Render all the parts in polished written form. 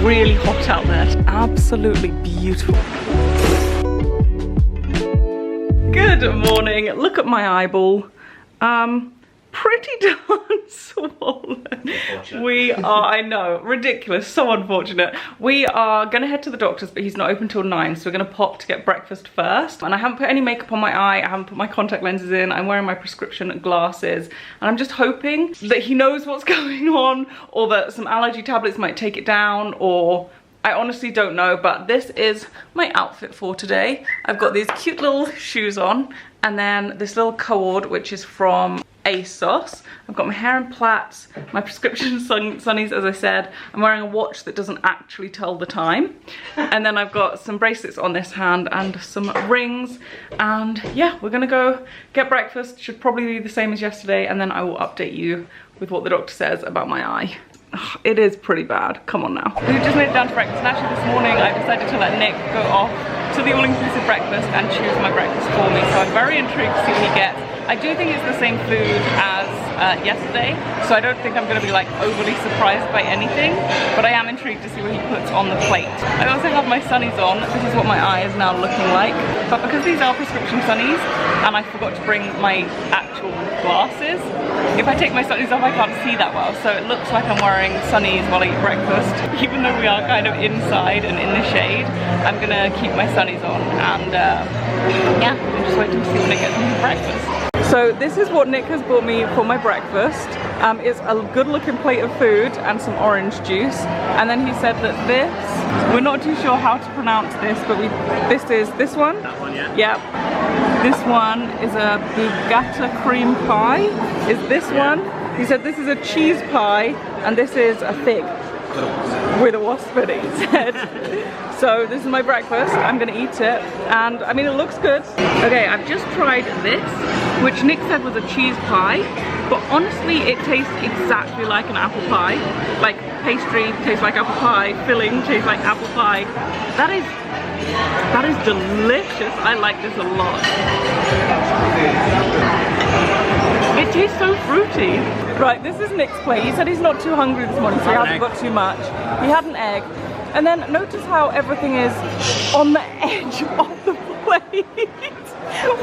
really hot out there. Absolutely beautiful. Good morning. Look at my eyeball. Pretty darn swollen. We are, I know, ridiculous, so unfortunate. We are gonna head to the doctor's, but he's not open till 9, so we're gonna pop to get breakfast first. And I haven't put any makeup on my eye, I haven't put my contact lenses in, I'm wearing my prescription glasses, and I'm just hoping that he knows what's going on, or that some allergy tablets might take it down, or I honestly don't know. But this is my outfit for today. I've got these cute little shoes on, and then this little cord, which is from ASOS. I've got my hair in plaits, my prescription sunnies, as I said. I'm wearing a watch that doesn't actually tell the time. And then I've got some bracelets on this hand and some rings. And yeah, we're gonna go get breakfast. Should probably be the same as yesterday, and then I will update you with what the doctor says about my eye. Ugh, it is pretty bad, come on now. We've just made it down to breakfast, and actually this morning I decided to let Nick go off to the all-inclusive breakfast and choose my breakfast for me. So I'm very intrigued to see what he gets. I do think it's the same food as yesterday, so I don't think I'm going to be like overly surprised by anything, but I am intrigued to see what he puts on the plate. I also have my sunnies on. This is what my eye is now looking like, but because these are prescription sunnies and I forgot to bring my actual glasses, if I take my sunnies off I can't see that well, so it looks like I'm wearing sunnies while I eat breakfast. Even though we are kind of inside and in the shade, I'm gonna keep my sunnies on, and yeah, I'm just waiting to see when it gets into breakfast. So this is what Nick has bought me for my breakfast. It's a good looking plate of food and some orange juice. And then he said that this, we're not too sure how to pronounce this, but this is this one? That one, yeah. Yep. This one is a burrata cream pie. Is this one? He said this is a cheese pie, and this is a fig. With a wasp in it, he said. So this is my breakfast. I'm gonna eat it, and I mean it looks good. Okay, I've just tried this, which Nick said was a cheese pie, but honestly it tastes exactly like an apple pie. Like pastry tastes like apple pie, filling tastes like apple pie. That is delicious. I like this a lot. It tastes so fruity. Right, this is Nick's plate. He said he's not too hungry this morning, so he hasn't got too much. He had an egg. And then notice how everything is on the edge of the plate.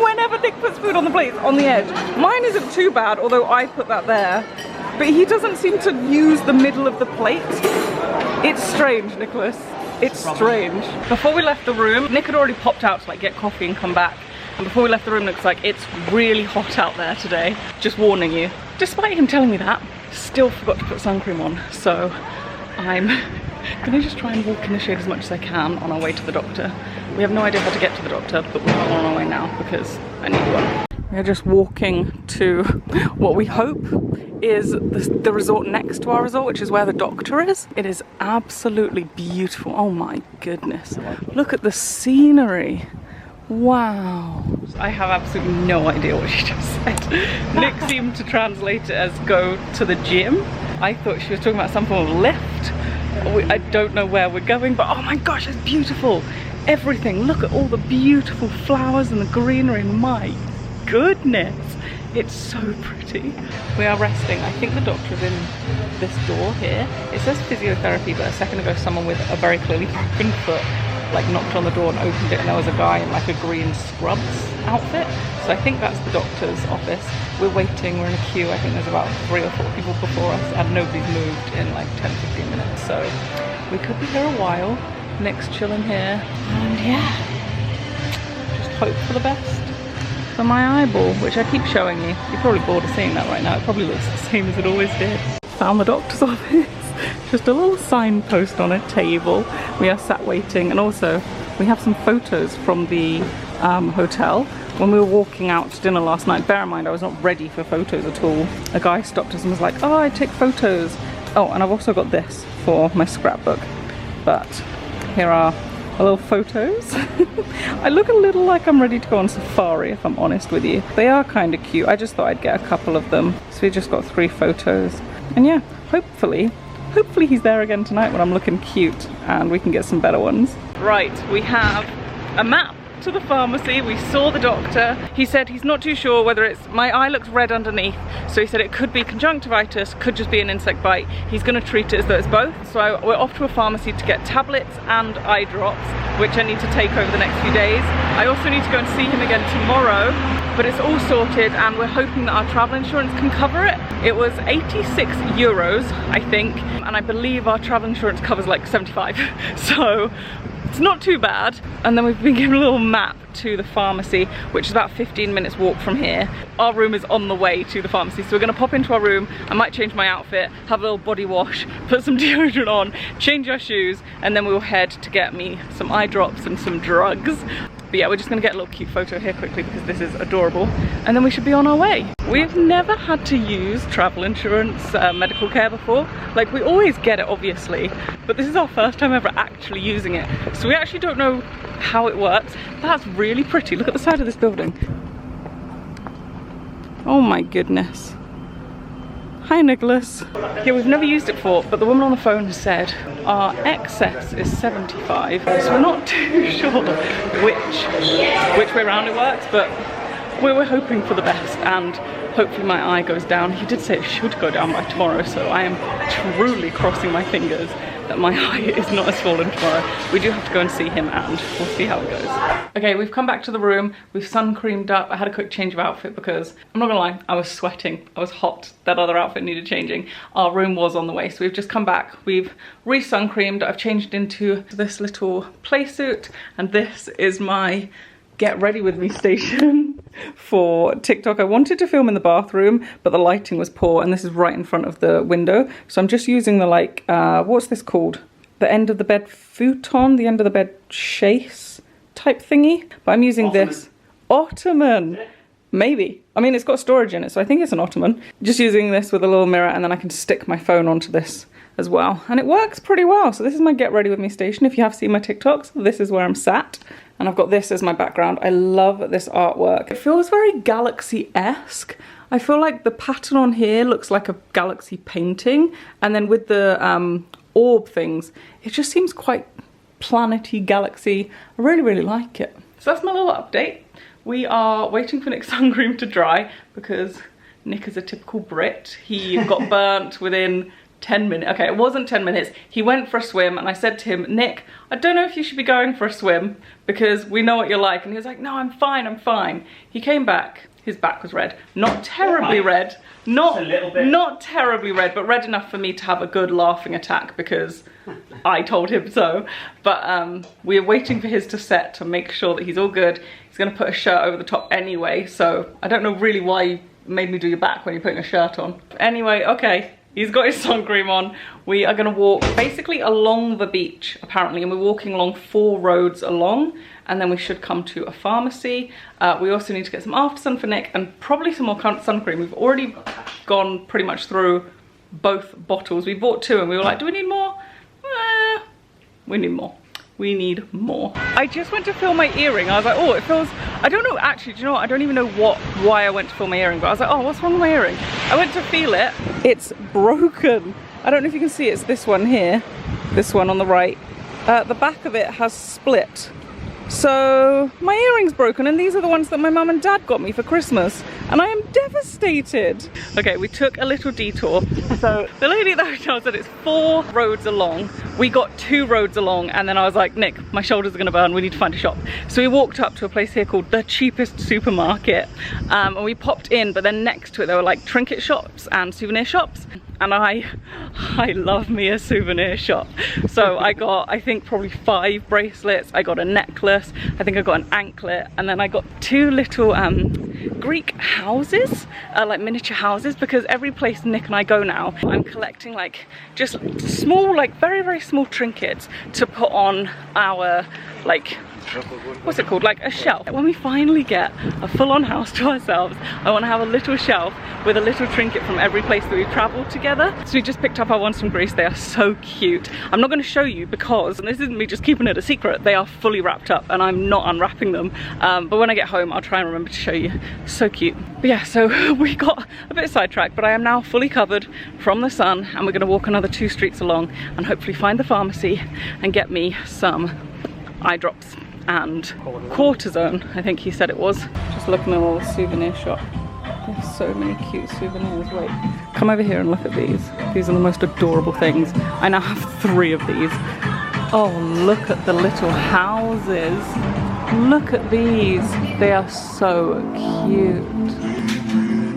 Whenever Nick puts food on the plate, it's on the edge. Mine isn't too bad, although I put that there. But he doesn't seem to use the middle of the plate. It's strange, Nicholas. It's strange. Before we left the room, Nick had already popped out to like get coffee and come back. And before we left the room, looks like it's really hot out there today. Just warning you. Despite him telling me that, still forgot to put sun cream on. So I'm gonna just try and walk in the shade as much as I can on our way to the doctor. We have no idea how to get to the doctor, but we're on our way now because I need one. We're just walking to what we hope is the resort next to our resort, which is where the doctor is. It is absolutely beautiful. Oh my goodness. Look at the scenery. Wow. I have absolutely no idea what she just said. Nick seemed to translate it as go to the gym. I thought she was talking about some form of lift. I don't know where we're going, but oh my gosh, it's beautiful. Everything. Look at all the beautiful flowers and the greenery. My goodness. It's so pretty. We are resting. I think the doctor's in this door here. It says physiotherapy, but a second ago someone with a very clearly broken foot like knocked on the door and opened it, and there was a guy in like a green scrubs outfit. So I think that's the doctor's office. We're waiting, we're in a queue. I think there's about 3 or 4 people before us, and nobody's moved in like 10-15 minutes. So we could be here a while. Nick's chilling here, and yeah, just hope for the best for my eyeball, which I keep showing you. You're probably bored of seeing that right now. It probably looks the same as it always did. Found the doctor's office. Just a little signpost on a table. We are sat waiting, and also we have some photos from the hotel when we were walking out to dinner last night. Bear in mind I was not ready for photos at all. A guy stopped us and was like, oh, I take photos. Oh, and I've also got this for my scrapbook. But here are a little photos. I look a little like I'm ready to go on safari, if I'm honest with you. They are kind of cute. I just thought I'd get a couple of them. So we just got 3 photos. And yeah, hopefully he's there again tonight when I'm looking cute and we can get some better ones. Right, we have a map to the pharmacy, we saw the doctor. He said he's not too sure whether it's, my eye looks red underneath, so he said it could be conjunctivitis, could just be an insect bite. He's going to treat it as though it's both. So we're off to a pharmacy to get tablets and eye drops, which I need to take over the next few days. I also need to go and see him again tomorrow, but it's all sorted and we're hoping that our travel insurance can cover it. It was 86 euros, I think, and I believe our travel insurance covers like 75, so it's not too bad. And then we've been given a little map to the pharmacy, which is about 15 minutes walk from here. Our room is on the way to the pharmacy, so we're gonna pop into our room. I might change my outfit, have a little body wash, put some deodorant on, change our shoes, and then we'll head to get me some eye drops and some drugs. But yeah, we're just gonna get a little cute photo here quickly because this is adorable, and then we should be on our way. We've never had to use travel insurance, medical care before. Like, we always get it obviously, but this is our first time ever actually using it. So we actually don't know how it works. That's really pretty. Look at the side of this building. Oh my goodness. Hi Nicholas. Yeah, we've never used it before, but the woman on the phone said our excess is 75, so we're not too sure which way around it works, but we're hoping for the best, and hopefully my eye goes down. He did say it should go down by tomorrow, so I am truly crossing my fingers that my eye is not as swollen tomorrow. We do have to go and see him and we'll see how it goes. Okay, we've come back to the room. We've sun creamed up. I had a quick change of outfit because, I'm not gonna lie, I was sweating. I was hot. That other outfit needed changing. Our room was on the way, so we've just come back. We've re-sun creamed. I've changed into this little play suit, and this is my get ready with me station for TikTok. I wanted to film in the bathroom, but the lighting was poor, and this is right in front of the window. So I'm just using the, like, what's this called? The end of the bed futon, the end of the bed chaise type thingy. But I'm using this. Ottoman. Maybe. I mean, it's got storage in it, so I think it's an ottoman. Just using this with a little mirror, and then I can stick my phone onto this as well. And it works pretty well. So this is my get ready with me station. If you have seen my TikToks, this is where I'm sat. And I've got this as my background. I love this artwork. It feels very galaxy-esque. I feel like the pattern on here looks like a galaxy painting. And then with the orb things, it just seems quite planety, galaxy. I really, really like it. So that's my little update. We are waiting for Nick's sun cream to dry because Nick is a typical Brit. He got burnt within 10 minutes. Okay, it wasn't 10 minutes. He went for a swim and I said to him, Nick, I don't know if you should be going for a swim because we know what you're like. And he was like, no, I'm fine, I'm fine. He came back, his back was red. Not terribly red. Not terribly red, but red enough for me to have a good laughing attack because I told him so. But we're waiting for his to set to make sure that he's all good. He's gonna put a shirt over the top anyway, so I don't know really why you made me do your back when you're putting a shirt on. Anyway, okay. He's got his sun cream on. We are gonna walk basically along the beach, apparently, and we're walking along 4 roads along, and then we should come to a pharmacy. We also need to get some after sun for Nick and probably some more sun cream. We've already gone pretty much through both bottles. We bought 2 and we were like, do we need more? We need more. We need more. I just went to fill my earring. I was like, oh, it feels, I don't know, actually, do you know what? I don't even know why I went to fill my earring, but I was like, oh, what's wrong with my earring? I went to feel it. It's broken. I don't know if you can see, it's this one here, this one on the right. The back of it has split. So my earring's broken, and these are the ones that my mum and dad got me for Christmas, and I am devastated. Okay, we took a little detour. So the lady at the hotel said it's 4 roads along. We got 2 roads along, and then I was like, Nick, my shoulders are gonna burn, we need to find a shop. So we walked up to a place here called the cheapest supermarket, and we popped in, but then next to it there were like trinket shops and souvenir shops. And I love me a souvenir shop. So I got, I think, probably 5 bracelets. I got a necklace. I think I got an anklet. And then I got 2 little Greek houses, like miniature houses, because every place Nick and I go now, I'm collecting like just small, like very, very small trinkets to put on our, like, what's it called, like a shelf. When we finally get a full-on house to ourselves, I want to have a little shelf with a little trinket from every place that we've traveled together. So we just picked up our ones from Greece. They are so cute. I'm not going to show you because, and this isn't me just keeping it a secret, they are fully wrapped up and I'm not unwrapping them, but when I get home I'll try and remember to show you. So cute. But yeah, so we got a bit sidetracked, but I am now fully covered from the sun, and we're going to walk another 2 streets along and hopefully find the pharmacy and get me some eye drops. and cortisone, I think he said it was. Just looking at a little souvenir shop. They have so many cute souvenirs. Wait, come over here and look at these. These are the most adorable things. I now have 3 of these. Oh, look at the little houses. Look at these. They are so cute.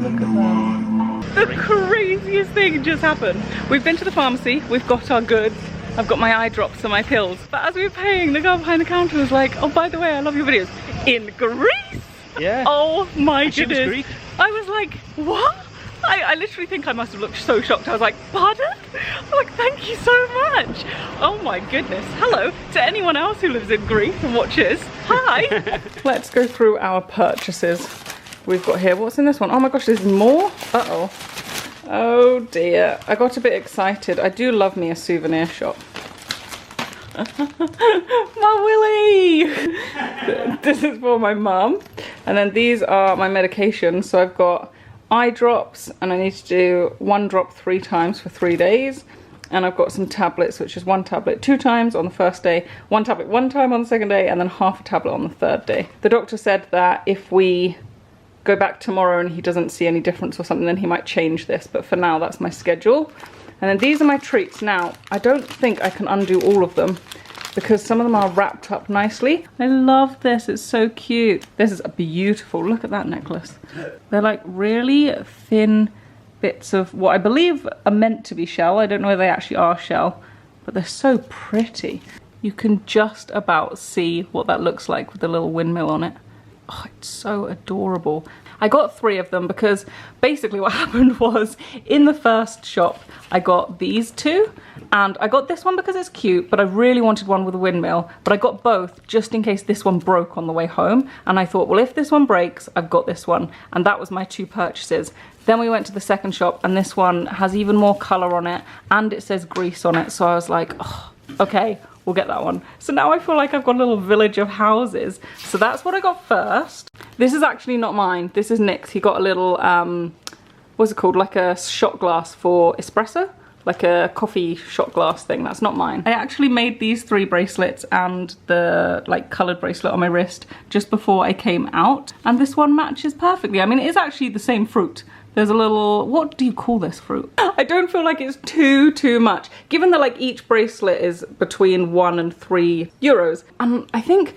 Look at them. The craziest thing just happened. We've been to the pharmacy, we've got our goods. I've got my eye drops and my pills. But as we were paying, the girl behind the counter was like, oh, by the way, I love your videos. In Greece? Yeah. Oh my goodness. I was like, what? I literally think I must have looked so shocked. I was like, pardon? I'm like, thank you so much. Oh my goodness. Hello to anyone else who lives in Greece and watches. Hi. Let's go through our purchases we've got here. What's in this one? Oh my gosh, there's more? Uh-oh. Oh dear. I got a bit excited. I do love me a souvenir shop. My Willy! This is for my mum. And then these are my medications. So I've got eye drops, and I need to do 1 drop 3 times for 3 days. And I've got some tablets, which is 1 tablet 2 times on the first day, 1 tablet 1 time on the second day, and then half a tablet on the 3rd day. The doctor said that if we go back tomorrow and he doesn't see any difference or something, then he might change this. But for now, that's my schedule. And then these are my treats. Now, I don't think I can undo all of them because some of them are wrapped up nicely. I love this, it's so cute. This is beautiful, look at that necklace. They're like really thin bits of what I believe are meant to be shell. I don't know if they actually are shell, but they're so pretty. You can just about see what that looks like with the little windmill on it. Oh, it's so adorable. I got 3 of them because basically what happened was in the first shop I got these 2, and I got this one because it's cute, but I really wanted one with a windmill, but I got both just in case this one broke on the way home, and I thought, well, if this one breaks, I've got this one, and that was my 2 purchases. Then we went to the second shop and this one has even more colour on it and it says Greece on it, so I was like, oh, okay, we'll get that one. So now I feel like I've got a little village of houses. So that's what I got first. This is actually not mine. This is Nick's. He got a little, what's it called? Like a shot glass for espresso. Like a coffee shot glass thing. That's not mine. I actually made these 3 bracelets and the like coloured bracelet on my wrist just before I came out. And this one matches perfectly. I mean, it is actually the same fruit. There's a little, what do you call this fruit? I don't feel like it's too much. Given that like each bracelet is between 1 and 3 euros. And I think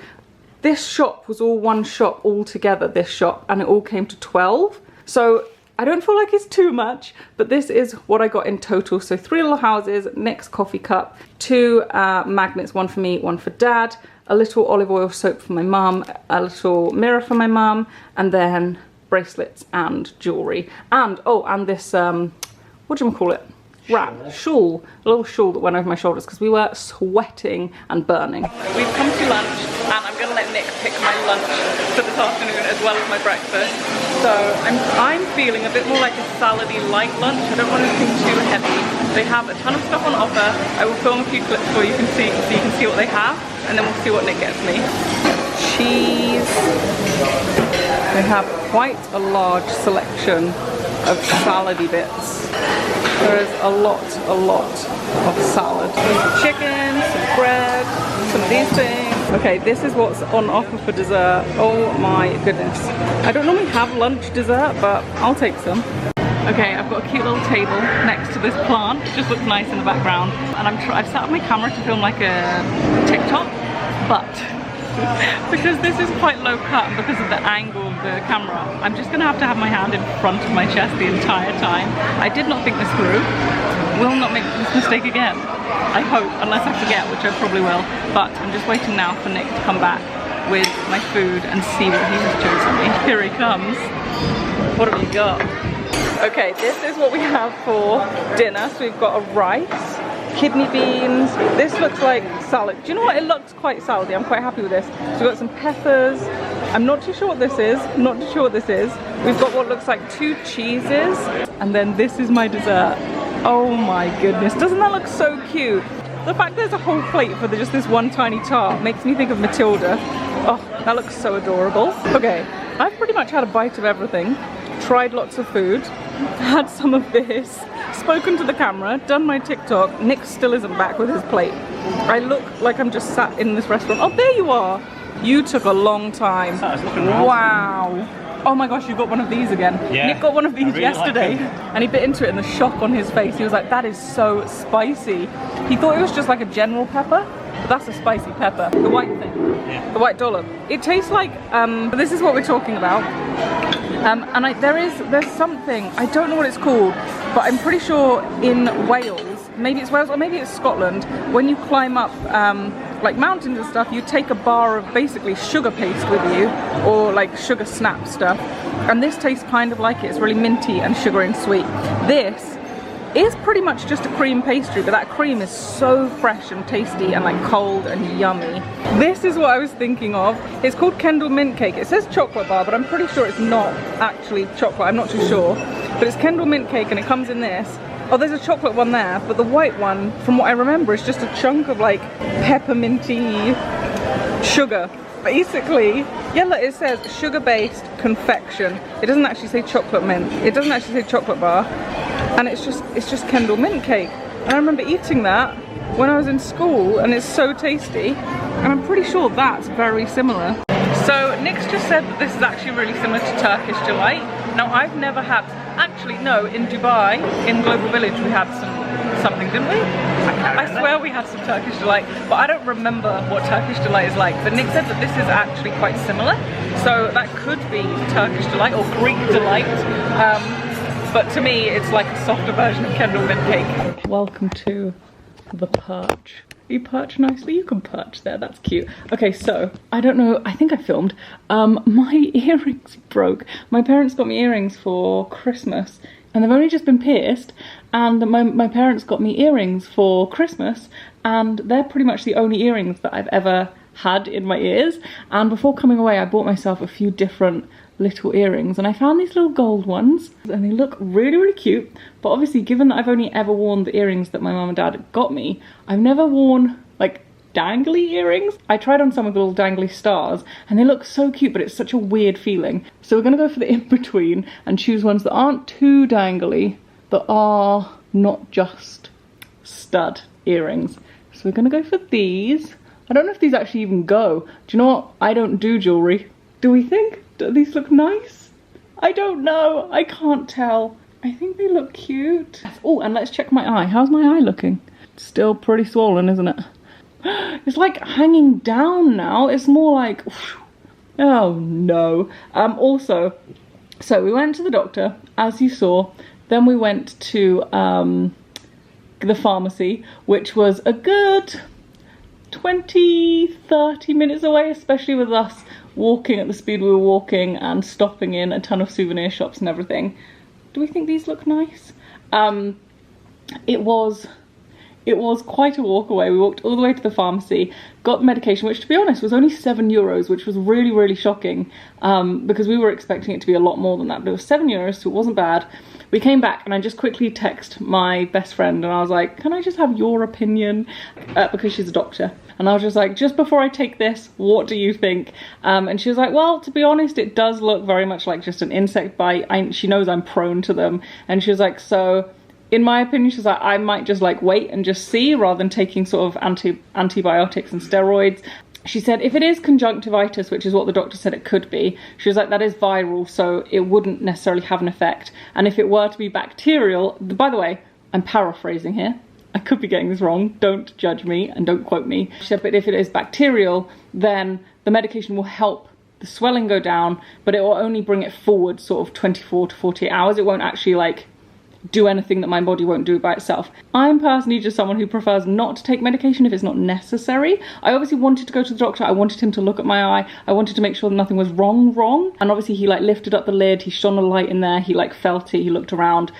this shop was all one shop all together, this shop, and it all came to 12. So I don't feel like it's too much, but this is what I got in total. So 3 little houses, Nick's coffee cup, 2 magnets, 1 for me, 1 for dad, a little olive oil soap for my mum, a little mirror for my mum, and then bracelets and jewellery. And, oh, and this, what do you call it? Wrap, shawl, a little shawl that went over my shoulders because we were sweating and burning. We've come to lunch and I'm gonna let Nick pick my lunch for this afternoon as well as my breakfast. So I'm feeling a bit more like a salady light lunch. I don't want anything too heavy. They have a ton of stuff on offer. I will film a few clips for you, so you can see what they have, and then we'll see what Nick gets me. Cheese. They have quite a large selection of salady bits. There is a lot of salad. Some chicken, some bread, some of these things. Okay, this is what's on offer for dessert. Oh my goodness. I don't normally have lunch dessert, but I'll take some. Okay, I've got a cute little table next to this plant. It just looks nice in the background. And I've set up my camera to film like a TikTok, but because this is quite low cut and because of the angle of the camera, I'm just gonna have to have my hand in front of my chest the entire time. I did not think this through. Will not make this mistake again, I hope, unless I forget, which I probably will. But I'm just waiting now for Nick to come back with my food and see what he has chosen me. Here he comes. What have you got? Okay, this is what we have for dinner. So we've got a rice, kidney beans. This looks like salad. Do you know what? It looks quite salady. I'm quite happy with this. So we've got some peppers. I'm not too sure what this is. Not too sure what this is. We've got what looks like 2 cheeses. And then this is my dessert. Oh my goodness. Doesn't that look so cute? The fact there's a whole plate for just this one tiny tart makes me think of Matilda. Oh, that looks so adorable. Okay, I've pretty much had a bite of everything. Tried lots of food. Had some of this. Spoken to the camera, done my TikTok. Nick still isn't back with his plate. I look like I'm just sat in this restaurant. Oh, there you are. You took a long time. That's looking nice. Wow. Oh my gosh, you got one of these again. Yeah, Nick got one of these really yesterday, like and he bit into it, and the shock on his face, he was like, that is so spicy. He thought it was just like a general pepper, but that's a spicy pepper. The white thing, the white dollop. It tastes like, this is what we're talking about. And there's something, I don't know what it's called, but I'm pretty sure in Wales, maybe it's Wales or maybe it's Scotland, when you climb up like mountains and stuff, you take a bar of basically sugar paste with you, or like sugar snap stuff, and this tastes kind of like it. It's really minty and sugary and sweet. This is pretty much just a cream pastry, but that cream is so fresh and tasty and like cold and yummy. This is what I was thinking of. It's called Kendal Mint Cake. It says chocolate bar, but I'm pretty sure it's not actually chocolate. I'm not too sure, but it's Kendal Mint Cake, and it comes in this. Oh, there's a chocolate one there, but the white one, from what I remember, is just a chunk of like pepperminty sugar. Basically, yeah, look, it says sugar-based confection. It doesn't actually say chocolate mint. It doesn't actually say chocolate bar, and it's just Kendal Mint Cake. And I remember eating that when I was in school, and it's so tasty. And I'm pretty sure that's very similar. So Nick's just said that this is actually really similar to Turkish Delight. Now I've never had, actually no, in Dubai, in Global Village we had something, didn't we? I swear we had some Turkish Delight, but I don't remember what Turkish Delight is like. But Nick said that this is actually quite similar. So that could be Turkish Delight or Greek Delight. But to me, it's like a softer version of Kendal Mint Cake. Welcome to the perch. You perch nicely? You can perch there, that's cute. Okay, so, I don't know, I think I filmed. My earrings broke. My parents got me earrings for Christmas, and they've only just been pierced, and my parents got me earrings for Christmas, and they're pretty much the only earrings that I've ever had in my ears. And before coming away, I bought myself a few different little earrings, and I found these little gold ones, and they look really, really cute. But obviously, given that I've only ever worn the earrings that my mum and dad got me, I've never worn like dangly earrings. I tried on some of the little dangly stars, and they look so cute, but it's such a weird feeling. So we're gonna go for the in-between and choose ones that aren't too dangly, that are not just stud earrings. So we're gonna go for these. I don't know if these actually even go. Do you know what? I don't do jewelry. Do we think? Do these look nice? I don't know. I can't tell. I think they look cute. Oh, and let's check my eye. How's my eye looking? It's still pretty swollen, isn't it? It's like hanging down now. It's more like, oh no. Also, so we went to the doctor, as you saw. Then we went to the pharmacy, which was a good 20-30 minutes away, especially with us walking at the speed we were walking and stopping in a ton of souvenir shops and everything. Do we think these look nice? It was quite a walk away. We walked all the way to the pharmacy, got the medication, which to be honest was only €7, which was really, really shocking, because we were expecting it to be a lot more than that, but it was €7, so it wasn't bad. We came back and I just quickly texted my best friend and I was like, can I just have your opinion? Because she's a doctor. And I was just like, just before I take this, what do you think? And she was like, well, to be honest, it does look very much like just an insect bite. She knows I'm prone to them. And she was like, so in my opinion, she's like, I might just like wait and just see rather than taking sort of antibiotics and steroids. She said if it is conjunctivitis, which is what the doctor said it could be, she was like, that is viral, so it wouldn't necessarily have an effect. And if it were to be bacterial, by the way, I'm paraphrasing here, I could be getting this wrong, don't judge me and don't quote me. She said, but if it is bacterial, then the medication will help the swelling go down, but it will only bring it forward sort of 24 to 48 hours. It won't actually like do anything that my body won't do by itself. I'm personally just someone who prefers not to take medication if it's not necessary. I obviously wanted to go to the doctor. I wanted him to look at my eye. I wanted to make sure that nothing was wrong. And obviously he like lifted up the lid, he shone a light in there, he like felt it, he looked around,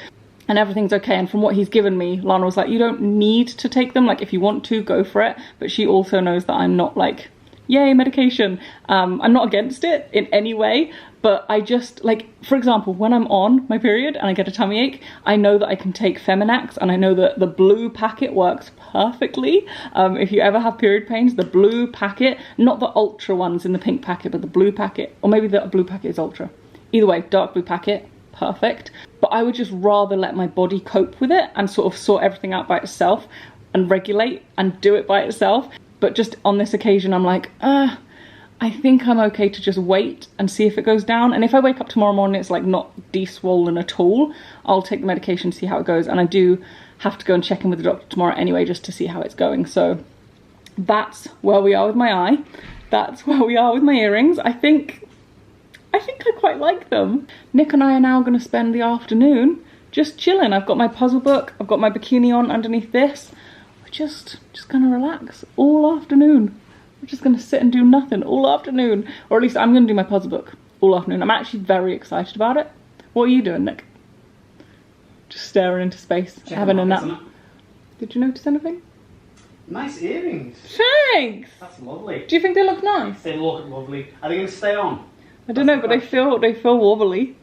and everything's okay. And from what he's given me, Lana was like, you don't need to take them. Like if you want to, go for it. But she also knows that I'm not like, yay, medication. I'm not against it in any way, but I just, like, for example, when I'm on my period and I get a tummy ache, I know that I can take Feminax, and I know that the blue packet works perfectly. If you ever have period pains, the blue packet, not the ultra ones in the pink packet, but the blue packet, or maybe the blue packet is ultra. Either way, dark blue packet, perfect. But I would just rather let my body cope with it and sort of sort everything out by itself and regulate and do it by itself. But just on this occasion, I'm like, I think I'm okay to just wait and see if it goes down. And if I wake up tomorrow morning, it's like not de-swollen at all, I'll take the medication, see how it goes. And I do have to go and check in with the doctor tomorrow anyway, just to see how it's going. So that's where we are with my eye. That's where we are with my earrings. I think I quite like them. Nick and I are now going to spend the afternoon just chilling. I've got my puzzle book, I've got my bikini on underneath this. We're just going to relax all afternoon. We're just going to sit and do nothing all afternoon. Or at least I'm going to do my puzzle book all afternoon. I'm actually very excited about it. What are you doing, Nick? Just staring into space, having a nap. Did you notice anything? Nice earrings. Thanks! That's lovely. Do you think they look nice? They look lovely. Are they going to stay on? I don't know, but they feel wobbly.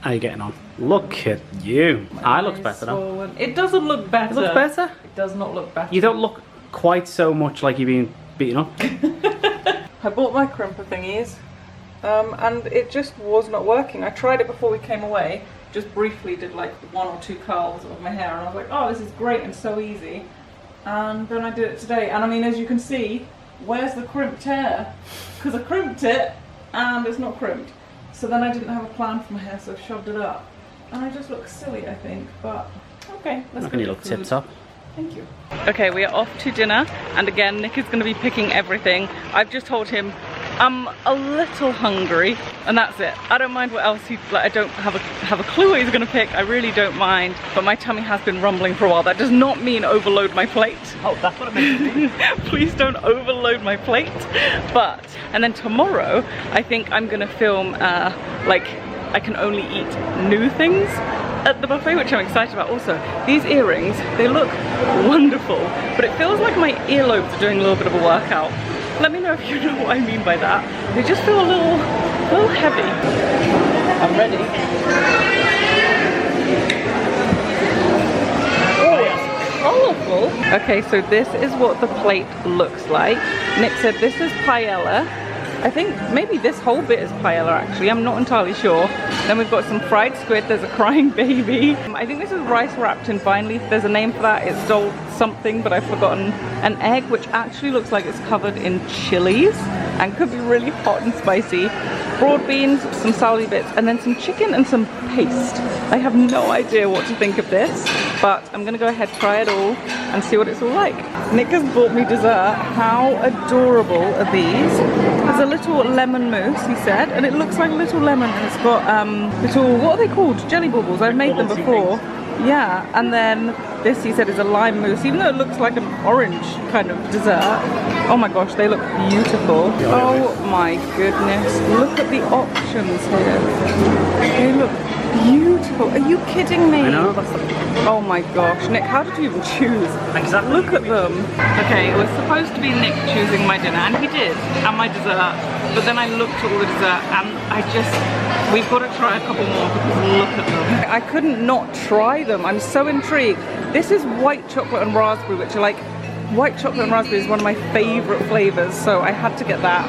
How are you getting on? Look at you. Eye looks better now. It doesn't look better. It looks better? It does not look better. You don't look quite so much like you've been beaten up. I bought my crimper thingies and it just was not working. I tried it before we came away, just briefly did like 1 or 2 curls of my hair and I was like, oh, this is great and so easy. And then I did it today and I mean, as you can see, where's the crimped hair? Because I crimped it and it's not crimped. So then I didn't have a plan for my hair, so I shoved it up. And I just look silly, I think, but okay, let's go. You look tip top. Thank you. Okay, we are off to dinner, and again, Nick is going to be picking everything. I've just told him I'm a little hungry, and that's it. I don't mind what else I don't have a clue what he's going to pick. I really don't mind, but my tummy has been rumbling for a while. That does not mean overload my plate. Oh, that's what it means. Please don't overload my plate. And then tomorrow, I think I'm going to film like I can only eat new things at the buffet, which I'm excited about. Also, these earrings, they look wonderful, but it feels like my earlobes are doing a little bit of a workout. Let me know if you know what I mean by that. They just feel a little heavy. I'm ready. Oh, colorful. Okay, so this is what the plate looks like. Nick said this is paella. I think maybe this whole bit is paella actually, I'm not entirely sure. Then we've got some fried squid, there's a crying baby. I think this is rice wrapped in vine leaf, there's a name for that, it's dol something, but I've forgotten. An egg which actually looks like it's covered in chilies and could be really hot and spicy. Broad beans, some salad bits, and then some chicken and some paste. I have no idea what to think of this, but I'm gonna go ahead, try it all, and see what it's all like. Nick has bought me dessert. How adorable are these? There's a little lemon mousse, he said, and it looks like a little lemon, and it's got little, what are they called? Jelly bubbles. I've made them before. Yeah, and then this, he said, is a lime mousse, even though it looks like an orange kind of dessert. Oh my gosh, they look beautiful. Oh my goodness, look at the options here. They look beautiful. Are you kidding me? I know. Oh my gosh, Nick, how did you even choose? Exactly. Look at them. Okay, it was supposed to be Nick choosing my dinner, and he did, and my dessert. But then I looked at all the dessert, and we've got to try a couple more because look at them. I couldn't not try them. I'm so intrigued. This is white chocolate and raspberry, which are like, white chocolate and raspberry is one of my favorite flavors, so I had to get that.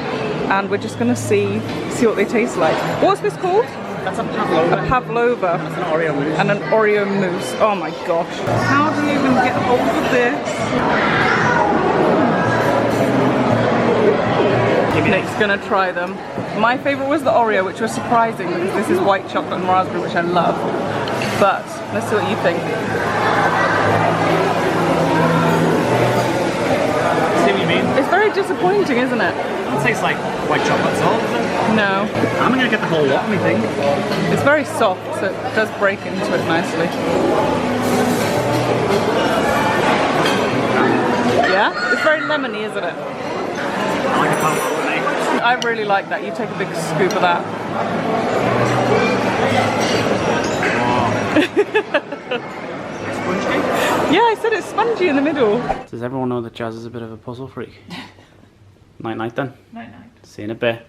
And we're just gonna see what they taste like. What's this called? That's a pavlova. A pavlova. That's an Oreo mousse. And an Oreo mousse. Oh my gosh. How do you even get hold of this? Nick's gonna try them. My favorite was the Oreo, which was surprising because this is white chocolate and raspberry, which I love. But let's see what you think. See what you mean? It's very disappointing, isn't it? It tastes like white chocolate salt, does it? No. I'm gonna get the whole lot, I think. It's very soft, so it does break into it nicely. Yeah? It's very lemony, isn't it? I like a pavlova, mate. I really like that. You take a big scoop of that. Yeah, I said it's spongy in the middle. Does everyone know that Jazz is a bit of a puzzle freak? Night night then. Night night. See you in a bit.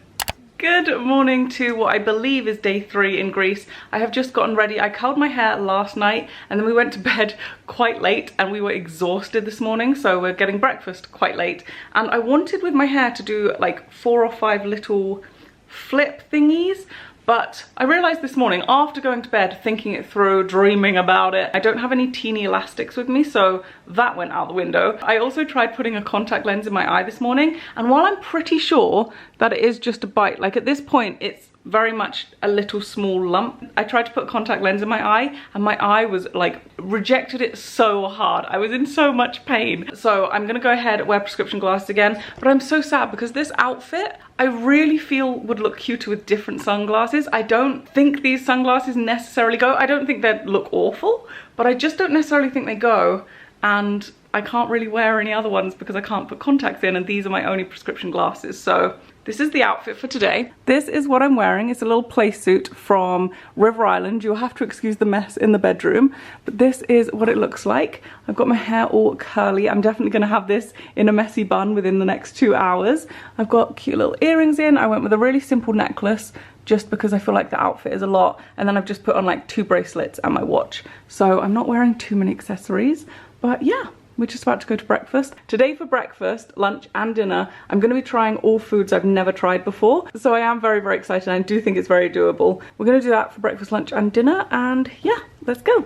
Good morning to what I believe is day 3 in Greece. I have just gotten ready. I curled my hair last night and then we went to bed quite late and we were exhausted this morning, so we're getting breakfast quite late. And I wanted with my hair to do like 4 or 5 little flip thingies, But I realized this morning, after going to bed, thinking it through, dreaming about it, I don't have any teeny elastics with me, so that went out the window. I also tried putting a contact lens in my eye this morning, and while I'm pretty sure that it is just a bite, like at this point, it's very much a little small lump. I tried to put a contact lens in my eye, and my eye was like, rejected it so hard. I was in so much pain. So I'm gonna go ahead and wear prescription glasses again, but I'm so sad because this outfit, I really feel would look cuter with different sunglasses. I don't think these sunglasses necessarily go. I don't think they'd look awful, but I just don't necessarily think they go. And I can't really wear any other ones because I can't put contacts in, and these are my only prescription glasses. So this is the outfit for today. This is what I'm wearing. It's a little play suit from River Island. You'll have to excuse the mess in the bedroom, but this is what it looks like. I've got my hair all curly. I'm definitely gonna have this in a messy bun within the next 2 hours. I've got cute little earrings in. I went with a really simple necklace just because I feel like the outfit is a lot. And then I've just put on like 2 bracelets and my watch. So I'm not wearing too many accessories, but yeah. We're just about to go to breakfast. Today for breakfast, lunch and dinner, I'm gonna be trying all foods I've never tried before. So I am very, very excited. I do think it's very doable. We're gonna do that for breakfast, lunch and dinner, and yeah, let's go.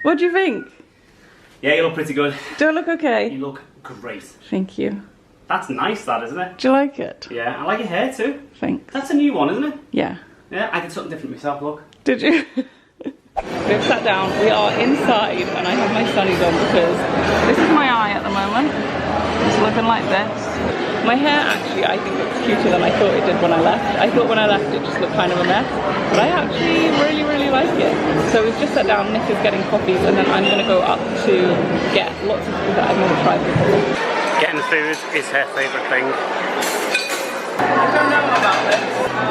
What do you think? Yeah, you look pretty good. Do I look okay? You look great. Thank you. That's nice, that, isn't it? Do you like it? Yeah, I like your hair too. Thanks. That's a new one, isn't it? Yeah. Yeah, I did something different myself, look. Did you? We've sat down, we are inside, and I have my sunnies on because this is my eye at the moment. It's looking like this. My hair actually, I think, looks cuter than I thought it did when I left. I thought when I left it just looked kind of a mess, but I actually really, really like it. So we've just sat down, Nick is getting coffees, and then I'm going to go up to get lots of food that I've never tried before. Getting the food is her favourite thing. I don't know about this.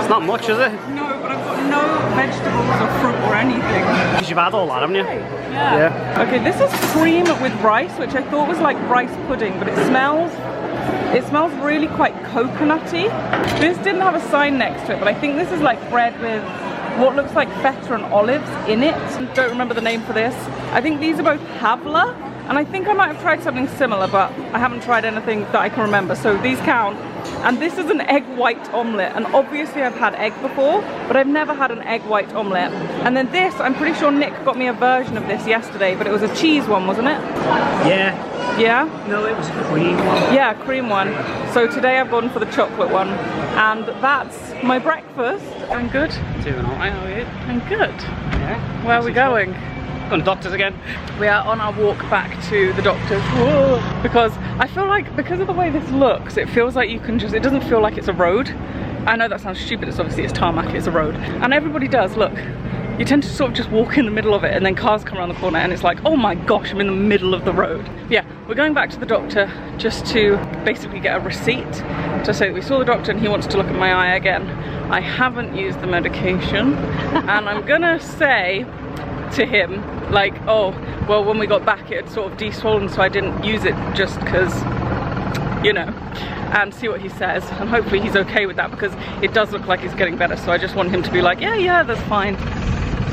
It's not much, is it? No, but I've got no vegetables or fruit or anything. Because you've had all that, haven't you? Yeah. Okay, this is cream with rice, which I thought was like rice pudding, but it smells really quite coconutty. This didn't have a sign next to it, but I think this is like bread with what looks like feta and olives in it. Don't remember the name for this. I think these are both havla, and I think I might have tried something similar, but I haven't tried anything that I can remember, so these count. And this is an egg white omelette, and obviously I've had egg before, but I've never had an egg white omelette. And then this, I'm pretty sure Nick got me a version of this yesterday, but it was a cheese one, wasn't it? Yeah. Yeah? No, it was a cream one. Yeah, cream one. So today I've gone for the chocolate one, and that's my breakfast. I'm good. Two and all right, how are you? I'm good. Yeah. Where are we going? Going to doctors again. We are on our walk back to the doctor's. Whoa. Because I feel like, because of the way this looks, it feels like you can just, it doesn't feel like it's a road. I know that sounds stupid, it's obviously it's tarmac, it's a road. And everybody does, look. You tend to sort of just walk in the middle of it, and then cars come around the corner and it's like, oh my gosh, I'm in the middle of the road. Yeah, we're going back to the doctor just to basically get a receipt to say that we saw the doctor and he wants to look at my eye again. I haven't used the medication, and I'm gonna say to him, like, oh, well, when we got back it had sort of de-swollen, so I didn't use it just because, you know, and see what he says, and hopefully he's okay with that, because it does look like he's getting better, so I just want him to be like, yeah, that's fine.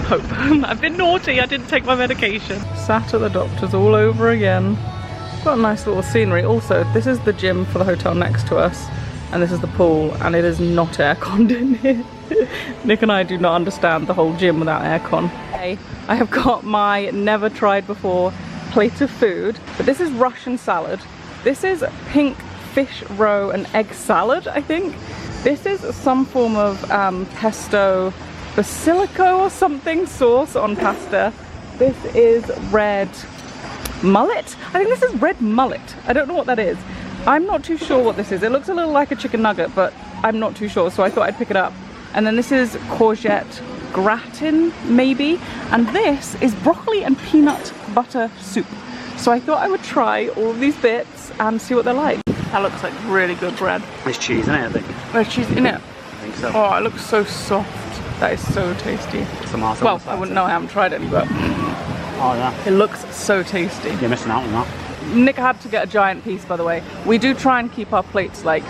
Hope. I've been naughty, I didn't take my medication. Sat at the doctor's all over again. Got a nice little scenery. Also, this is the gym for the hotel next to us, and this is the pool, and it is not airconned in here. Nick and I do not understand the whole gym without aircon. I have got my never tried before plate of food, but this is Russian salad. This is pink fish roe and egg salad, I think. This is some form of pesto basilico or something sauce on pasta. This is red mullet. I think this is red mullet. I don't know what that is. I'm not too sure what this is. It looks a little like a chicken nugget, but I'm not too sure, so I thought I'd pick it up. And then this is courgette gratin, maybe. And this is broccoli and peanut butter soup. So I thought I would try all of these bits and see what they're like. That looks like really good bread. There's cheese in it, I think. There's cheese in it? I think so. Oh, it looks so soft. That is so tasty. Tomato. Well, I wouldn't know, I haven't tried any, but oh yeah, it looks so tasty. You're missing out on that. Nick had to get a giant piece, by the way. We do try and keep our plates like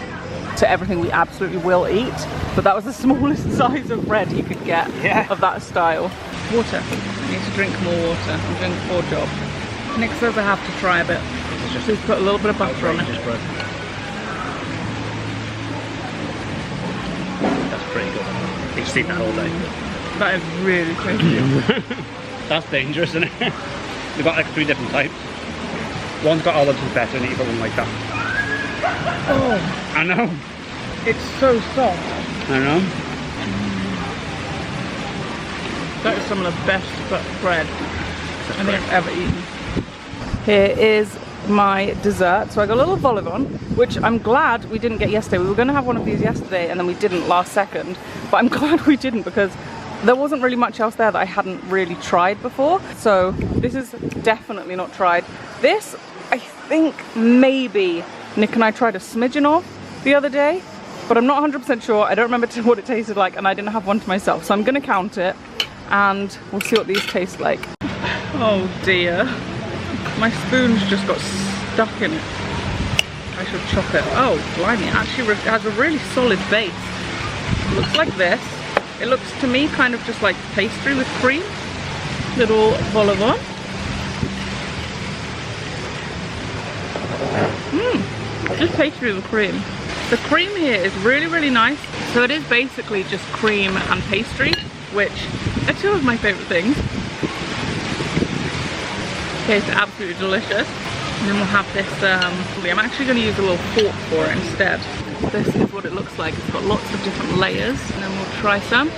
to everything we absolutely will eat, but that was the smallest size of bread you could get of that style. Water. I need to drink more water. I'm doing a poor job. Nick says I have to try a bit. So he's put a little bit of butter on it. eat that all day. That is really tasty. That's dangerous, isn't it? They've got like 3 different types. One's got olives and feta in it, you've got one like that. Oh, I know. it's so soft. I know. That is some of the best bread I think I've ever eaten. Here is my dessert. So I got a little vol au vent, which I'm glad we didn't get yesterday. We were going to have one of these yesterday and then we didn't last second. But I'm glad we didn't because there wasn't really much else there that I hadn't really tried before. So this is definitely not tried. This, I think maybe Nick and I tried a smidgen of the other day, but I'm not 100% sure. I don't remember what it tasted like and I didn't have one to myself. So I'm going to count it and we'll see what these taste like. Oh dear. My spoon's just got stuck in it. I should chop it. Oh, blimey, it actually has a really solid base. It looks like this. It looks to me kind of just like pastry with cream. Little vol au vent. Just pastry with cream. The cream here is really, really nice. So it is basically just cream and pastry, which are 2 of my favorite things. Tastes absolutely delicious. And then we'll have this, I'm actually going to use a little fork for it instead. This is what it looks like. It's got lots of different layers. And then we'll try some.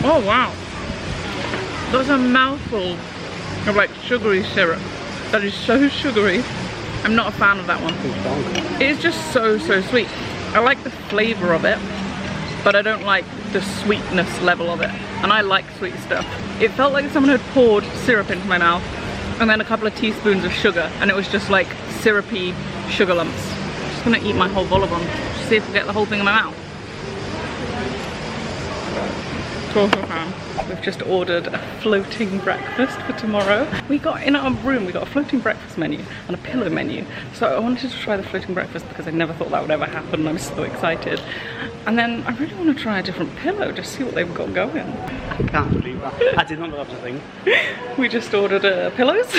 Oh wow. That's a mouthful of like sugary syrup. That is so sugary. I'm not a fan of that one. It is just so sweet. I like the flavour of it, but I don't like the sweetness level of it. And I like sweet stuff. It felt like someone had poured syrup into my mouth and then a couple of teaspoons of sugar, and it was just like syrupy sugar lumps. I'm just gonna eat my whole vol au vent. See if I get the whole thing in my mouth. We've just ordered a floating breakfast for tomorrow. We got in our room, we got a floating breakfast menu and a pillow menu. So I wanted to try the floating breakfast because I never thought that would ever happen. I'm so excited. And then I really want to try a different pillow, just see what they've got going. I can't believe that. I did not know that was a thing. We just ordered pillows.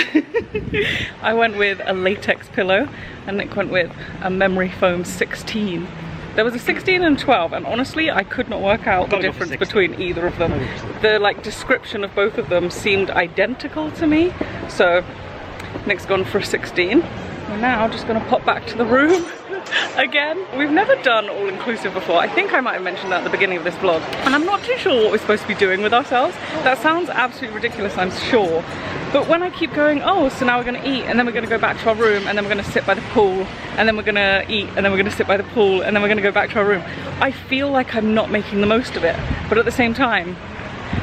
I went with a latex pillow and Nick went with a memory foam 16. There was a 16 and 12, and honestly I could not work out the difference between either of them. The like description of both of them seemed identical to me, so Nick's gone for a 16. We're now just gonna pop back to the room again. We've never done all-inclusive before. I think I might have mentioned that at the beginning of this vlog, and I'm not too sure what we're supposed to be doing with ourselves. That sounds absolutely ridiculous, I'm sure. But when I keep going, oh, so now we're gonna eat, and then we're gonna go back to our room, and then we're gonna sit by the pool, and then we're gonna eat, and then we're gonna sit by the pool, and then we're gonna go back to our room, I feel like I'm not making the most of it. But at the same time,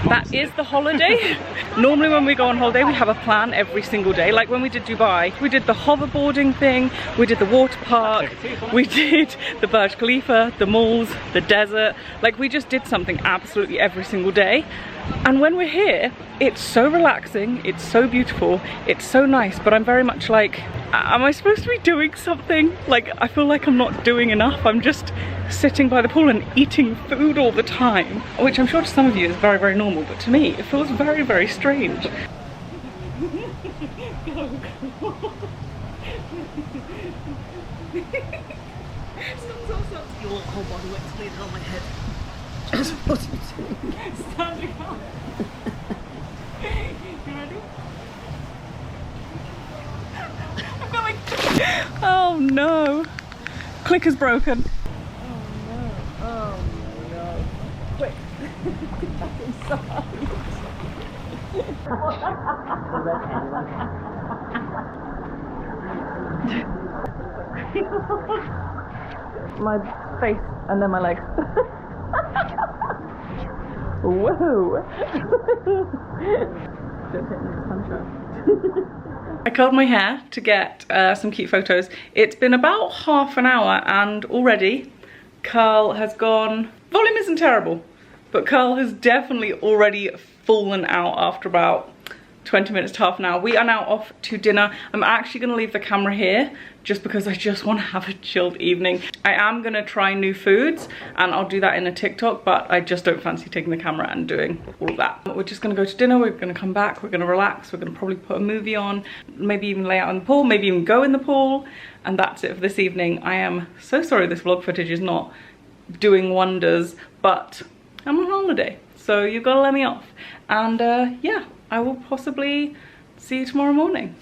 that is the holiday. Normally when we go on holiday, we have a plan every single day. Like when we did Dubai, we did the hoverboarding thing, we did the water park, we did the Burj Khalifa, the malls, the desert. Like we just did something absolutely every single day. And when we're here, it's so relaxing, it's so beautiful, it's so nice, but I'm very much like, am I supposed to be doing something? Like, I feel like I'm not doing enough. I'm just sitting by the pool and eating food all the time, which I'm sure to some of you is very, very normal, but to me, it feels very, very strange. Your whole body exploded on my head. What are you doing? Standing up. You ready? I'm going. Oh no. Clicker's broken. Oh no. Oh no. Quick. Back inside. My face and then my legs. Whoa! I curled my hair to get some cute photos. It's been about half an hour and already curl has gone, volume isn't terrible, but curl has definitely already fallen out after about 20 minutes to half an hour. We are now off to dinner. I'm actually gonna leave the camera here just because I just want to have a chilled evening. I am gonna try new foods and I'll do that in a TikTok, but I just don't fancy taking the camera and doing all of that. We're just gonna go to dinner, we're gonna come back, we're gonna relax, we're gonna probably put a movie on, maybe even lay out in the pool, maybe even go in the pool, and that's it for this evening. I am so sorry this vlog footage is not doing wonders, but I'm on holiday, so you've got to let me off. And yeah, I will possibly see you tomorrow morning.